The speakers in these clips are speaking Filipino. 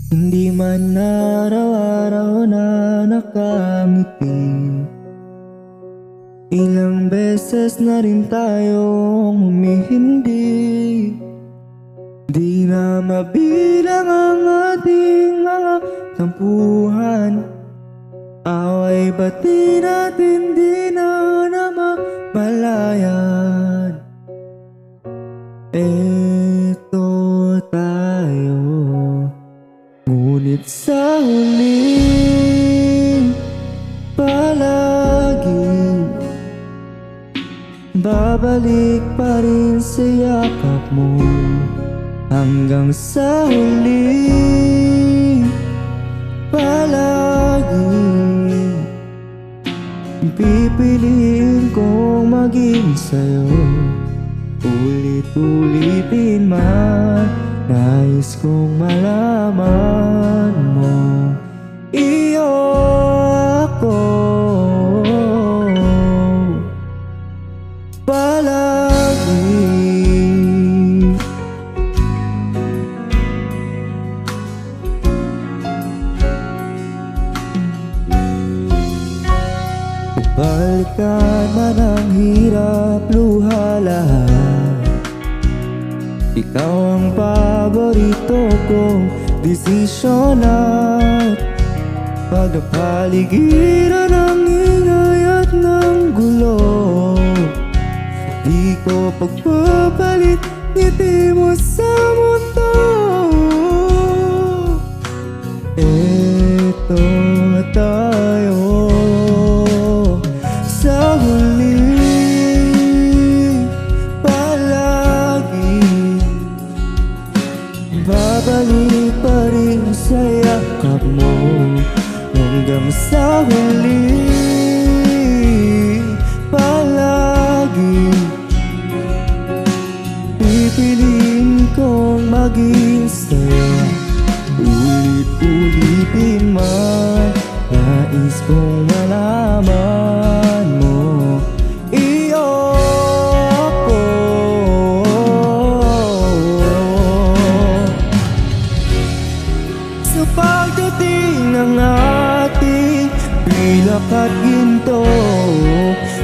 Hindi man araw-araw na nakangiti, ilang beses na rin tayong humihindi. Di na mabilang ang ating mga tampuhan, away bati natin di na namamalayan. Eto tayo, ngunit sa huling palagi babalik pa rin sa yakap mo. Hanggang sa huli palagi pipiliin kong maging sa'yo. Ulit-ulitin man, nais kong malaman mo, iyo ako palagi. Balikan man ang hirap, luha lahat, ikaw ang paborito kong desisyon. At pag napaligiran ng ingay at ng gulo, di ko pagpapalit ngiti mo sa mundo. Eto tayo sa huli palagi, babalik pa rin sa yakap mo. Hanggang sa huli palagi pipiliin kong maging sa'yo. Ulit-ulitin man, nais kong malaman mo, iyo ako sa pagdating ng ating pilak at ginto.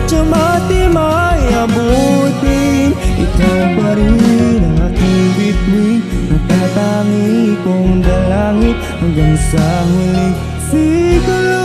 Tiyamati may abutin, ikaw pa rin ang aking bituin, natatangi kong dalangin hanggang sa huling siguro.